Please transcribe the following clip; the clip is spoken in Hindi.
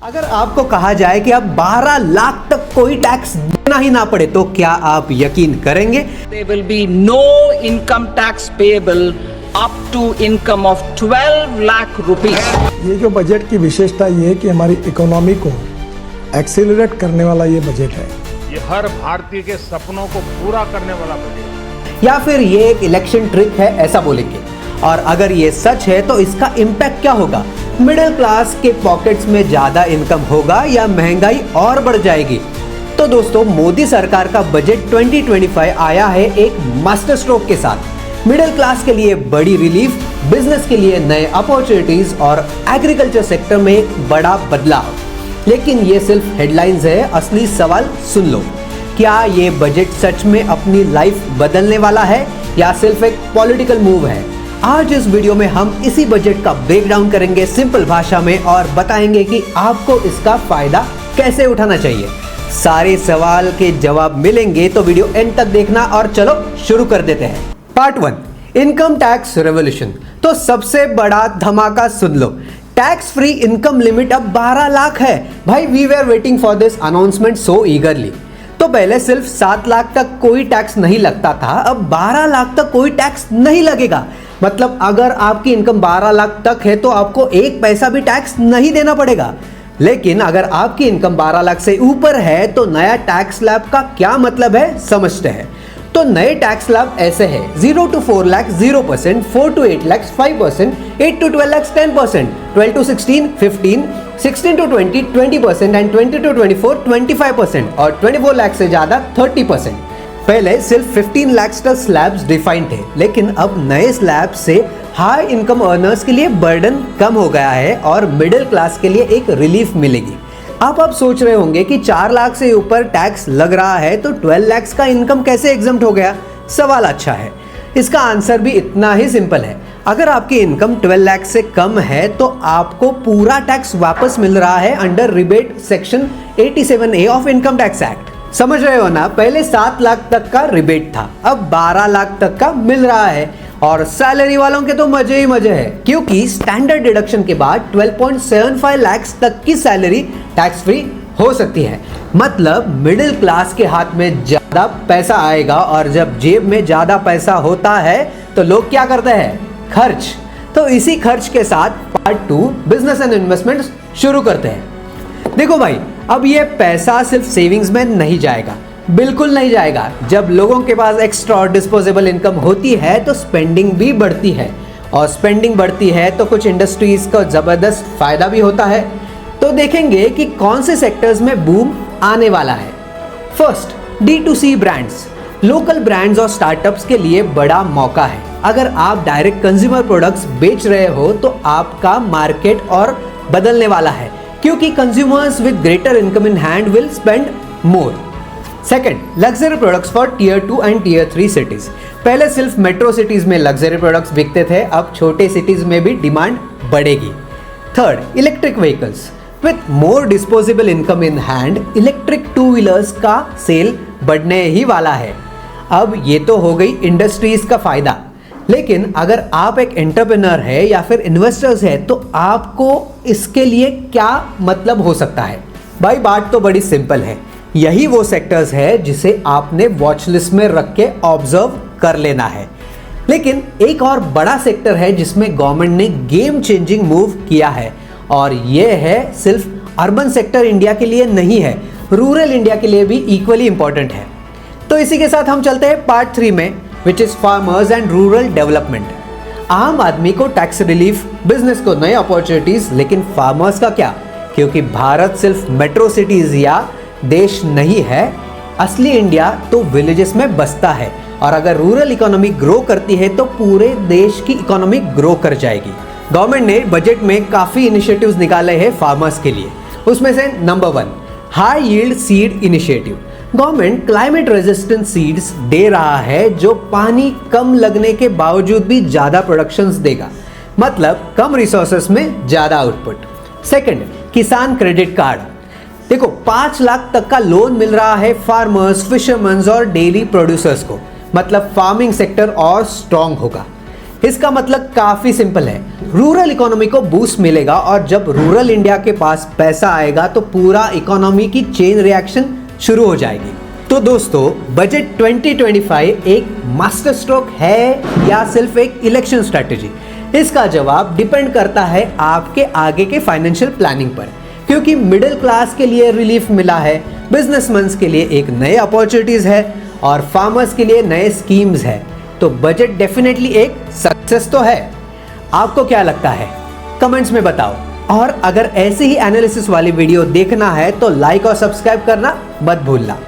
अगर आपको कहा जाए कि अब 12 लाख तक कोई टैक्स देना ही ना पड़े तो क्या आप यकीन करेंगे? There will be no income tax payable up to income of 12 lakh rupees. ये जो बजट की विशेषता ये है कि हमारी इकोनॉमी को एक्सेलरेट करने वाला ये बजट है। ये हर भारतीय के सपनों को पूरा करने वाला बजट है। या फिर ये एक इलेक्शन ट्रिक है ऐसा बोलेंगे? और अगर ये सच है तो इसका इम्पैक्ट क्या होगा? मिडिल क्लास के पॉकेट्स में ज्यादा इनकम होगा या महंगाई और बढ़ जाएगी? तो दोस्तों, मोदी सरकार का बजट 2025 आया है एक मास्टर स्ट्रोक के साथ। मिडिल क्लास के लिए बड़ी रिलीफ, बिजनेस के लिए नए अपॉर्चुनिटीज और एग्रीकल्चर सेक्टर में एक बड़ा बदलाव। लेकिन ये सिर्फ हेडलाइंस है, असली सवाल सुन लो। क्या ये बजट सच में अपनी लाइफ बदलने वाला है या सिर्फ एक पॉलिटिकल मूव है? आज इस वीडियो में हम इसी बजट का ब्रेकडाउन करेंगे सिंपल भाषा में और बताएंगे कि आपको इसका फायदा कैसे उठाना चाहिए। सारे सवाल के जवाब मिलेंगे तो वीडियो एंड तक देखना। और चलो शुरू कर देते हैं। Part 1, income tax revolution. तो सबसे बड़ा धमाका सुन लो, टैक्स फ्री इनकम लिमिट अब 12 लाख है। भाई, we were waiting for this announcement so eagerly. तो पहले सिर्फ 7 लाख तक कोई टैक्स नहीं लगता था, अब 12 लाख तक कोई टैक्स नहीं लगेगा। मतलब अगर आपकी इनकम 12 लाख तक है तो आपको एक पैसा भी टैक्स नहीं देना पड़ेगा। लेकिन अगर आपकी इनकम 12 लाख से ऊपर है तो नया टैक्स स्लैब का क्या मतलब है समझते हैं। तो नए टैक्स स्लैब ऐसे है: 0 to 4 lakh 0%, 4 to 8 lakh 5%, 8 to 12 lakh 10%, 12 to 16 15%, 16 to 20 20% and 20 to 24 25% और 24 लाख से ज्यादा 30%। पहले सिर्फ 15 लाख तक स्लैब्स डिफाइंड थे, लेकिन अब नए स्लैब से हाई इनकम अर्नर्स के लिए बर्डन कम हो गया है और मिडिल क्लास के लिए एक रिलीफ मिलेगी। आप सोच रहे होंगे कि 4 लाख से ऊपर टैक्स लग रहा है तो 12 लाख का इनकम कैसे एग्जम्प्ट हो गया? सवाल अच्छा है। इसका आंसर भी इतना ही सिंपल है। अगर आपकी इनकम 12 लाख से कम है तो आपको पूरा टैक्स वापस मिल रहा है under rebate section 87A of income tax act. समझ रहे हो ना? पहले 7 लाख तक का रिबेट था, अब 12 लाख तक का मिल रहा है। और सैलरी वालों के तो मजे ही मजे है, क्योंकि स्टैंडर्ड डिडक्शन के बाद 12.75 लाख तक की सैलरी टैक्स फ्री हो सकती है। मतलब मिडिल क्लास के हाथ में ज्यादा पैसा आएगा, और जब जेब में ज्यादा पैसा होता है तो लोग क्या करते हैं? खर्च। तो इसी खर्च के साथ पार्ट 2, बिजनेस एंड इन्वेस्टमेंट शुरू करते हैं। देखो भाई, अब ये पैसा सिर्फ सेविंग्स में नहीं जाएगा, बिल्कुल नहीं जाएगा। जब लोगों के पास एक्स्ट्रा और डिस्पोजेबल इनकम होती है तो स्पेंडिंग भी बढ़ती है, और स्पेंडिंग बढ़ती है तो कुछ इंडस्ट्रीज का जबरदस्त फायदा भी होता है। तो देखेंगे कि कौन से सेक्टर्स में बूम आने वाला है। First, D2C brands. Local brands और स्टार्टअप्स के लिए बड़ा मौका है। अगर आप डायरेक्ट कंज्यूमर प्रोडक्ट्स बेच रहे हो तो आपका मार्केट और बदलने वाला है, क्योंकि consumers with greater income in hand will spend more. Second, luxury products for tier 2 and tier 3 cities. पहले सिर्फ मेट्रो सिटीज में लग्जरी प्रोडक्ट्स बिकते थे, अब छोटे सिटीज में भी डिमांड बढ़ेगी। Third, electric vehicles. With more disposable income in hand, electric 2 wheelers का सेल बढ़ने ही वाला है। अब ये तो हो गई इंडस्ट्रीज का फायदा, लेकिन अगर आप एक एंटरप्रेन्योर है या फिर इन्वेस्टर्स है तो आपको इसके लिए क्या मतलब हो सकता है? भाई, बात तो बड़ी सिंपल है। यही वो सेक्टर्स है जिसे आपने वॉच लिस्ट में रख के ऑब्जर्व कर लेना है। लेकिन एक और बड़ा सेक्टर है जिसमें गवर्नमेंट ने गेम चेंजिंग मूव किया है, और ये है सिर्फ अर्बन सेक्टर इंडिया के लिए नहीं है, रूरल इंडिया के लिए भी इक्वली इंपॉर्टेंट है। तो इसी के साथ हम चलते हैं पार्ट 3 में, which is farmers and rural development. आम आदमी को टैक्स रिलीफ, बिजनेस को नए अपॉर्चुनिटीज, लेकिन फार्मर्स का क्या? क्योंकि भारत सिर्फ मेट्रो सिटीज या देश नहीं है, असली इंडिया तो विलेजेस में बसता है। और अगर रूरल इकोनॉमी ग्रो करती है तो पूरे देश की इकोनॉमी ग्रो कर जाएगी। गवर्नमेंट ने बजट में काफी इनिशिएटिव्स निकाले हैं फार्मर्स के लिए। उसमें से number 1, high yield seed initiative. Government climate resistant seeds दे रहा है जो पानी कम लगने के बावजूद भी ज्यादा प्रोडक्शंस देगा, मतलब कम रिसोर्सेस में ज्यादा आउटपुट। सेकंड, किसान क्रेडिट कार्ड। देखो, 5 लाख तक का लोन मिल रहा है फार्मर्स, फिशरमैन और डेयरी प्रोड्यूसर्स को, मतलब फार्मिंग सेक्टर और स्ट्रांग होगा। इसका मतलब काफी सिंपल है, रूरल इकोनॉमी को बूस्ट मिलेगा और जब रूरल इंडिया के पास पैसा आएगा तो पूरा इकोनॉमी की चेन रिएक्शन शुरू हो जाएगी। तो दोस्तों, बजट 2025 एक मास्टर स्ट्रोक है या सिर्फ एक इलेक्शन स्ट्रेटेजी? इसका जवाब डिपेंड करता है आपके आगे के फाइनेंशियल प्लानिंग पर, क्योंकि मिडिल क्लास के लिए रिलीफ मिला है, बिजनेसमैन के लिए एक नए अपॉर्चुनिटीज है और फार्मर्स के लिए नए स्कीम्स है। तो बजट डेफिनेटली एक सक्सेस तो है। आपको क्या लगता है? कमेंट्स में बताओ। और अगर ऐसे ही एनालिसिस वाली वीडियो देखना है तो लाइक और सब्सक्राइब करना मत भूलना।